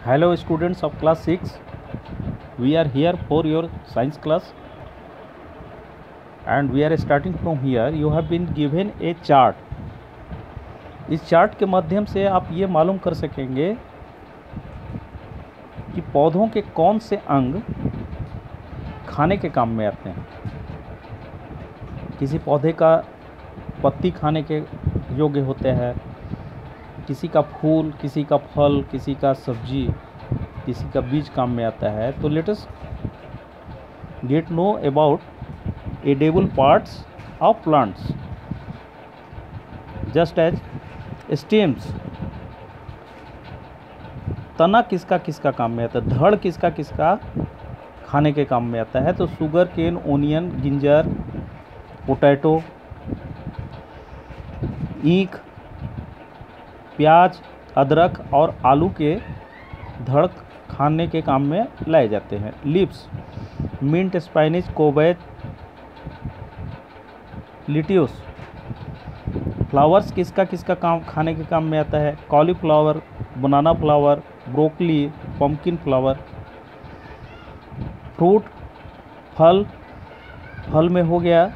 Hello students of class 6, we are here for your science class and we are starting from here. You have been given a chart. इस chart के माध्यम से आप ये मालूम कर सकेंगे कि पौधों के कौन से अंग खाने के काम में आते हैं। किसी पौधे का पत्ती खाने के योग्य होते हैं, किसी का फूल, किसी का फल, किसी का सब्जी, किसी का बीज काम में आता है। तो let us get know about edible parts of plants just as stems. तना किसका किसका काम में आता है, धड़ किसका किसका खाने के काम में आता है। तो sugar cane, onion, ginger, potato, ईख, प्याज, अदरक और आलू के धड़ खाने के काम में लाए जाते हैं। Leaves, mint, spinach, cabbage, lettuce. Flowers किसका किसका काम खाने के काम में आता है। Cauliflower, banana flower, broccoli, pumpkin flower. Fruit, फल, फल में हो गया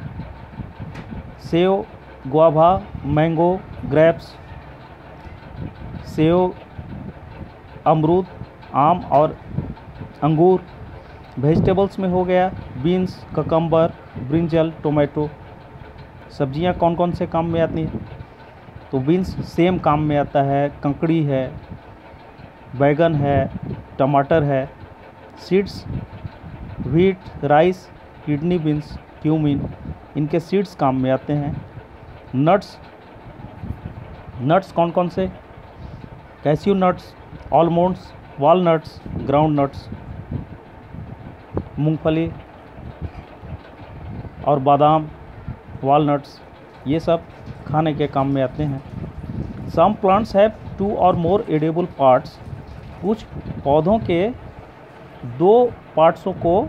सेव, गुआवा, मैंगो, ग्रेप्स, सेव, अमरूद, आम और अंगूर। वेजिटेबल्स में हो गया बीन्स, ककम्बर, ब्रिंजल, टोमेटो। सब्जियां कौन कौन से काम में आती हैं। तो बीन्स सेम काम में आता है, ककड़ी है, बैगन है, टमाटर है। Seeds, wheat, rice, kidney beans, cumin, इनके सीड्स काम में आते हैं। नट्स, नट्स कौन कौन से, cashew nuts, almonds, walnuts, ground nuts, मूंगफली और बादाम, वॉलनट्स, ये सब खाने के काम में आते हैं। सम प्लांट्स हैव 2 और मोर एडिबल पार्ट्स। कुछ पौधों के 2 पार्ट्सों को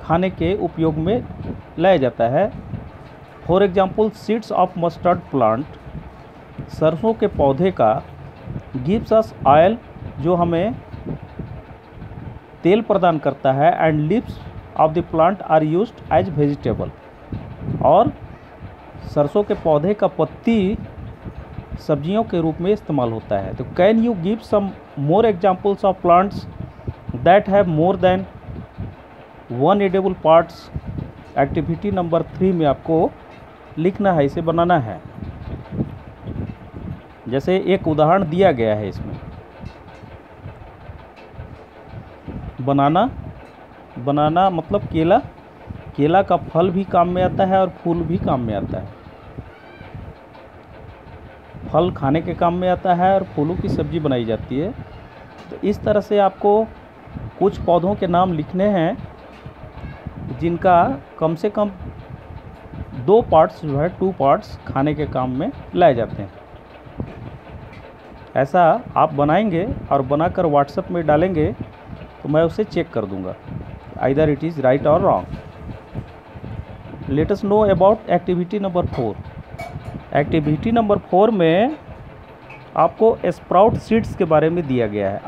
खाने के उपयोग में लाया जाता है। For example seeds of mustard plant, सरसों के पौधे का, गिव्स अस ऑयल, जो हमें तेल प्रदान करता है। And leaves of the plant are used as vegetable, और सरसों के पौधे का पत्ती सब्जियों के रूप में इस्तेमाल होता है। तो can you give some more examples of plants that have more than 1 edible parts. Activity number 3 में आपको लिखना है, इसे बनाना है। जैसे एक उदाहरण दिया गया है इसमें, बनाना मतलब केला। केला का फल भी काम में आता है और फूल भी काम में आता है। फल खाने के काम में आता है और फूलों की सब्जी बनाई जाती है। तो इस तरह से आपको कुछ पौधों के नाम लिखने हैं जिनका कम से कम 2 पार्ट्स जो है 2 पार्ट्स खाने के काम में लाए जाते हैं। ऐसा आप बनाएंगे और बनाकर व्हाट्सएप में डालेंगे तो मैं उसे चेक कर दूंगा, आइदर इट इज़ राइट और wrong. Let us know about activity number 4। Activity number 4 में आपको स्प्राउट सीड्स के बारे में दिया गया है।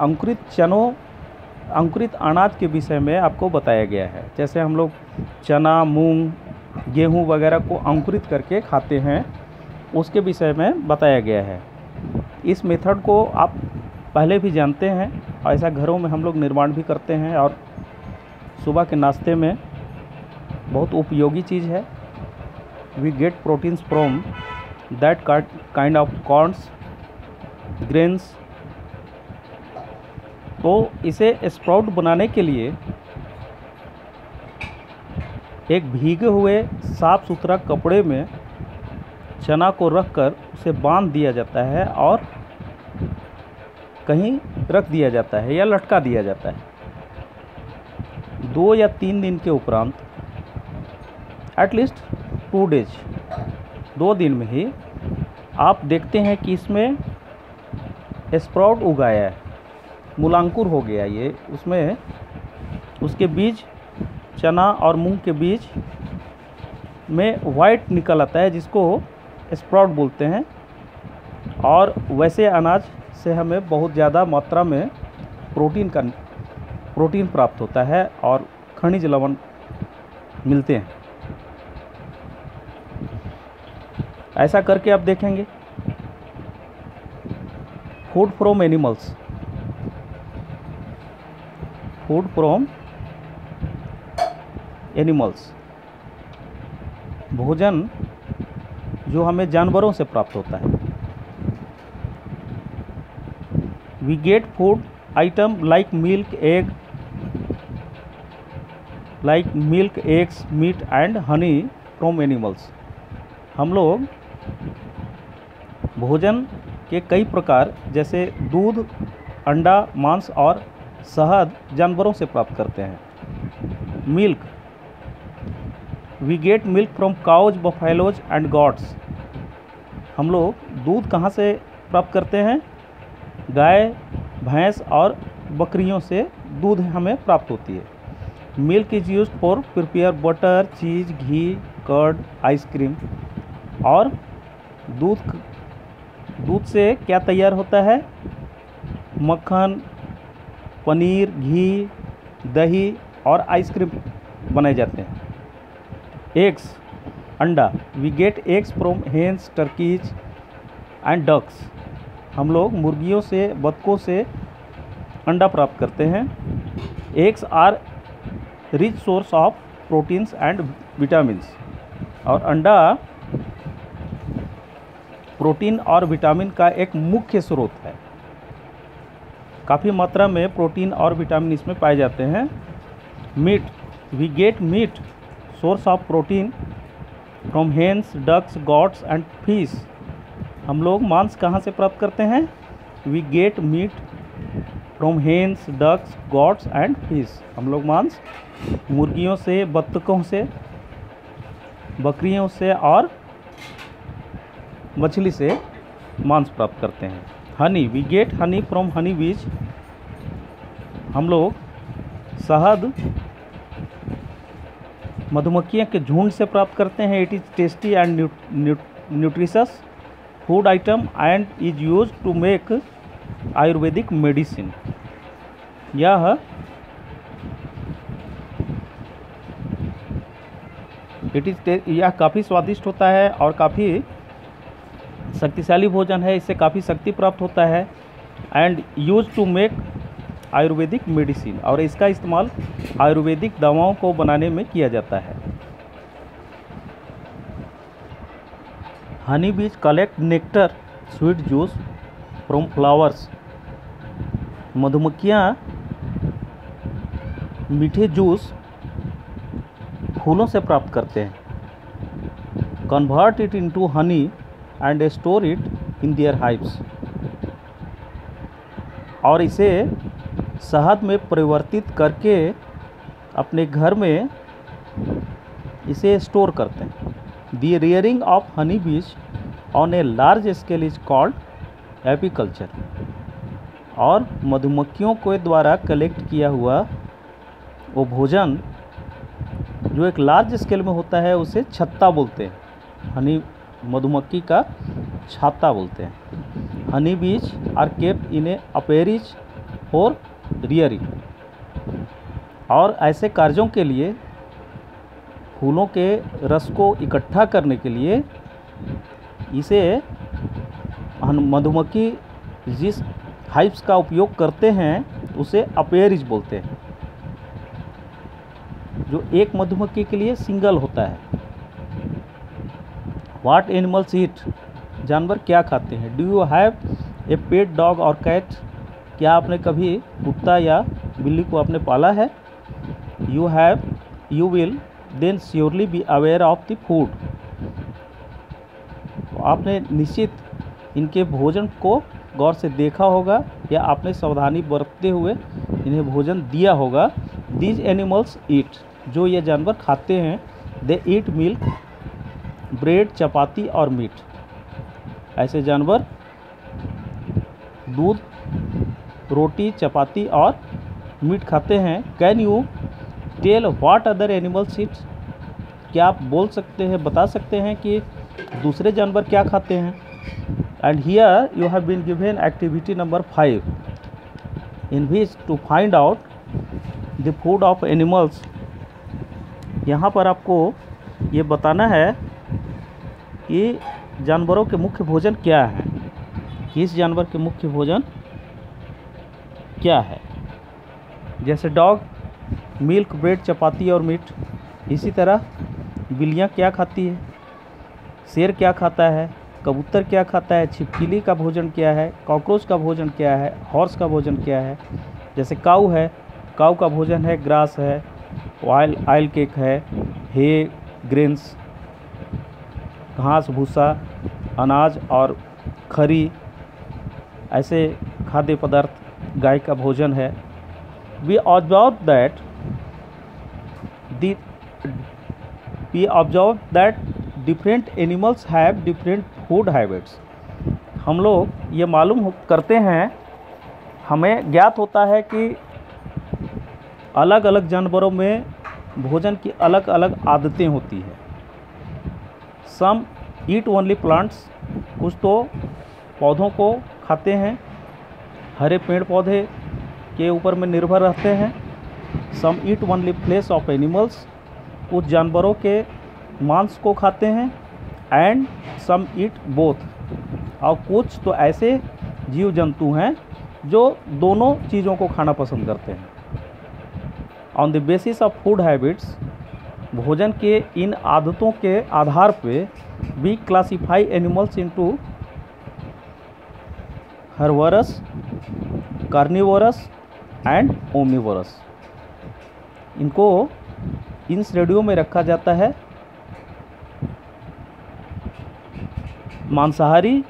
अंकुरित अनाज के विषय में आपको बताया गया है। जैसे हम लोग चना, मूंग, गेहूं वगैरह को अंकुरित करके खाते हैं, उसके विषय में बताया गया है। इस मेथड को आप पहले भी जानते हैं, ऐसा घरों में हम लोग निर्माण भी करते हैं और सुबह के नाश्ते में बहुत उपयोगी चीज़ है। We get proteins from that kind of corns, grains. तो इसे स्प्राउट बनाने के लिए एक भीगे हुए साफ सुथरा कपड़े में चना को रखकर उसे बांध दिया जाता है और कहीं रख दिया जाता है या लटका दिया जाता है। 2 या 3 दिन के उपरांत, एटलीस्ट 2 डेज, 2 दिन में ही आप देखते हैं कि इसमें स्प्राउट उगाया है, मूलांकुर हो गया ये। उसमें उसके बीज, चना और मूंग के बीज में वाइट निकल आता है, जिसको स्प्राउट बोलते हैं। और वैसे अनाज से हमें बहुत ज़्यादा मात्रा में प्रोटीन प्राप्त होता है और खनिज लवण मिलते हैं। ऐसा करके आप देखेंगे food from animals, food from animals, भोजन जो हमें जानवरों से प्राप्त होता है। We get food item like milk, eggs, meat and honey from animals. हम लोग भोजन के कई प्रकार जैसे दूध, अंडा, मांस और शहद जानवरों से प्राप्त करते हैं। Milk, we get milk from cows, buffaloes and goats. हम लोग दूध कहाँ से प्राप्त करते हैं? गाय, भैंस और बकरियों से दूध हमें प्राप्त होती है। Milk is used for prepare butter, cheese, ghee, curd, ice cream. और दूध से क्या तैयार होता है? मक्खन, पनीर, घी, दही और आइसक्रीम बनाए जाते हैं। एग्स, अंडा, we get eggs from hens, turkeys and ducks. हम लोग मुर्गियों से, बतखों से अंडा प्राप्त करते हैं। Eggs are rich source of proteins and vitamins. और अंडा प्रोटीन और विटामिन का एक मुख्य स्रोत है। काफ़ी मात्रा में प्रोटीन और विटामिन इसमें पाए जाते हैं। Meat, we get meat source of protein from hens, ducks, goats and fish. हम लोग मांस कहाँ से प्राप्त करते हैं? We get meat from hens, ducks, goats and fish. हम लोग मांस मुर्गियों से, बत्तखों से, बकरियों से और मछली से मांस प्राप्त करते हैं। Honey, we get honey from honey bees. हम लोग शहद मधुमक्खियों के झुंड से प्राप्त करते हैं। It is tasty and nutritious food item and is use to make Ayurvedic medicine. यह काफ़ी स्वादिष्ट होता है और काफ़ी शक्तिशाली भोजन है। इससे काफ़ी शक्ति प्राप्त होता है and use to make Ayurvedic medicine. और इसका इस्तेमाल आयुर्वेदिक दवाओं को बनाने में किया जाता है। हनी बीज collect nectar, sweet juice from flowers. मधुमक्खियाँ मीठे जूस फूलों से प्राप्त करते हैं। Convert it into honey and store it in their hives. और इसे शहद में परिवर्तित करके अपने घर में इसे स्टोर करते हैं। द रियरिंग ऑफ हनी बीज on a large scale is called apiculture. और मधुमक्खियों के द्वारा कलेक्ट किया हुआ वो भोजन जो एक लार्ज स्केल में होता है उसे छत्ता बोलते हैं। हनी मधुमक्खी का छाता बोलते हैं। Honey bees are kept in a apiaries for rearing. और ऐसे कार्यों के लिए फूलों के रस को इकट्ठा करने के लिए इसे मधुमक्खी जिस हाइव्स का उपयोग करते हैं उसे अपेरिज बोलते हैं, जो एक मधुमक्खी के लिए सिंगल होता है। व्हाट एनिमल्स ईट, जानवर क्या खाते हैं। Do you have a pet dog और कैट, क्या आपने कभी कुत्ता या बिल्ली को आपने पाला है। You will then surely be aware of the food, आपने निश्चित इनके भोजन को गौर से देखा होगा या आपने सावधानी बरतते हुए इन्हें भोजन दिया होगा। दीज एनिमल्स ईट, जो ये जानवर खाते हैं, दे ईट मिल्क, ब्रेड, चपाती और मीट। ऐसे जानवर दूध, रोटी, चपाती और मीट खाते हैं। Can you tell what other animals eat, क्या आप बोल सकते हैं, बता सकते हैं कि दूसरे जानवर क्या खाते हैं। And here you have been given activity number 5, in which to find out the food of animals. यहाँ पर आपको ये बताना है कि जानवरों के मुख्य भोजन क्या है, किस जानवर के मुख्य भोजन क्या है। जैसे डॉग मिल्क, ब्रेड, चपाती और मीट। इसी तरह बिल्लियाँ क्या खाती है, शेर क्या खाता है, कबूतर क्या खाता है, छिपकली का भोजन क्या है, कॉकरोच का भोजन क्या है, हॉर्स का भोजन क्या है। जैसे काऊ है, काऊ का भोजन है ग्रास है, ऑयल केक है, हे, ग्रेन्स, घास भूसा, अनाज और खरी, ऐसे खाद्य पदार्थ गाय का भोजन है। We observe that different animals have different food habits. हम लोग ये मालूम करते हैं, हमें ज्ञात होता है कि अलग अलग जानवरों में भोजन की अलग अलग आदतें होती है। सम ईट ओनली प्लांट्स, कुछ तो पौधों को खाते हैं, हरे पेड़ पौधे के ऊपर में निर्भर रहते हैं। Some eat only flesh of animals, कुछ जानवरों के मांस को खाते हैं। एंड सम ईट बोथ, और कुछ तो ऐसे जीव जंतु हैं जो दोनों चीज़ों को खाना पसंद करते हैं। On the basis of food habits, भोजन के इन आदतों के आधार पे we classify animals into herbivorous, carnivorous and omnivorous. इनको इन श्रेणियों में रखा जाता है। मांसाहारी,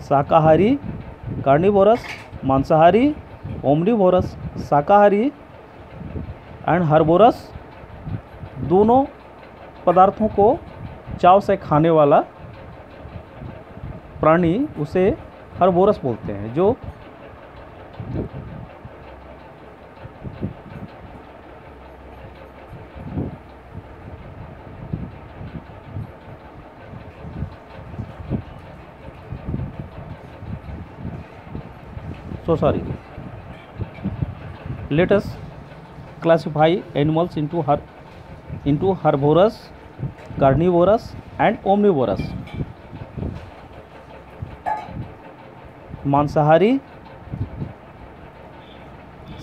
शाकाहारी, कार्निवोरस मांसाहारी, ओमनिवोरस शाकाहारी एंड हर्बोरस दोनों पदार्थों को चाव से खाने वाला प्राणी, उसे हर्बोरस बोलते हैं। जो let us classify animals into herbivorous, carnivorous and omnivorous। मांसाहारी,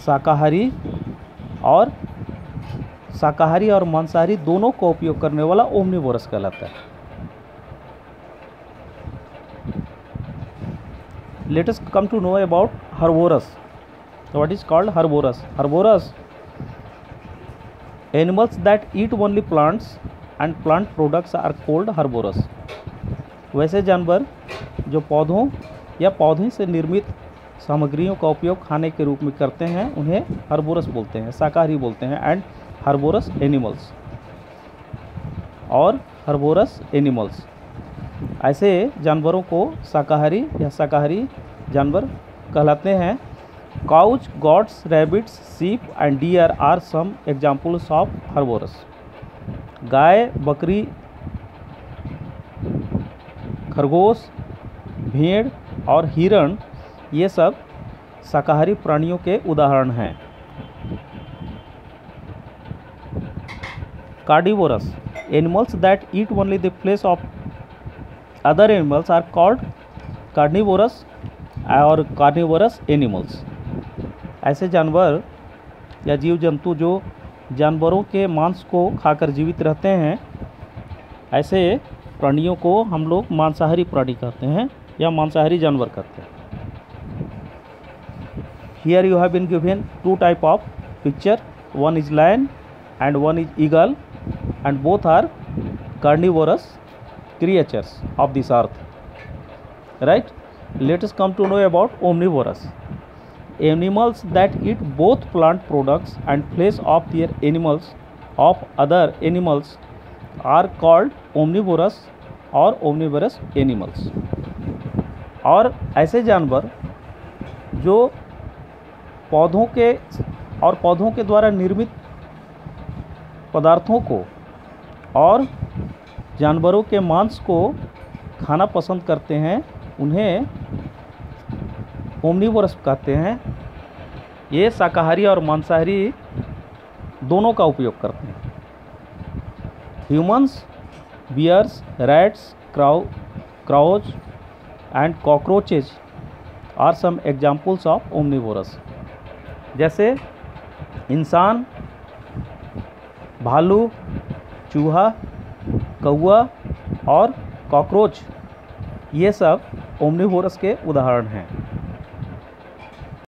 शाकाहारी और मांसाहारी दोनों का उपयोग करने वाला ओमनिवोरस कहलाता है। Let us come to know about herbivorous. So what is called herbivorous? Herbivorous, animals that eat only plants and plant products are called herbivorous। वैसे जानवर जो पौधों या पौधे से निर्मित सामग्रियों का उपयोग खाने के रूप में करते हैं, उन्हें हर्बोरस बोलते हैं, शाकाहारी बोलते हैं। एंड हर्बोरस एनिमल्स और हर्बोरस एनिमल्स, ऐसे जानवरों को शाकाहारी या शाकाहारी जानवर कहलाते हैं। Cows, goats, rabbits, sheep and deer are some examples of herbivorous. गाय, बकरी, खरगोश, भेड़ और हिरण, ये सब शाकाहारी प्राणियों के उदाहरण हैं। Carnivorous, animals that eat only the flesh of other animals are called carnivorous और कार्निवोरस एनिमल्स। ऐसे जानवर या जीव जंतु जो जानवरों के मांस को खाकर जीवित रहते हैं, ऐसे प्राणियों को हम लोग मांसाहारी प्राणी कहते हैं या मांसाहारी जानवर कहते हैं। Here you have been given two type of picture, one is lion and one is eagle, and both are carnivorous creatures of this earth, right? Let us come to know about omnivorous. Animals that eat both plant products and flesh of their animals of other animals are called omnivorous और omnivorous animals। और ऐसे जानवर जो पौधों के द्वारा निर्मित पदार्थों को और जानवरों के मांस को खाना पसंद करते हैं, उन्हें ओमनीवोरस कहते हैं। ये शाकाहारी और मांसाहारी दोनों का उपयोग करते हैं। Humans, bears, rats, crows and cockroaches are some examples of omnivorous. जैसे इंसान, भालू, चूहा, कौआ और कॉकरोच, ये सब ओमनीवोरस के उदाहरण हैं।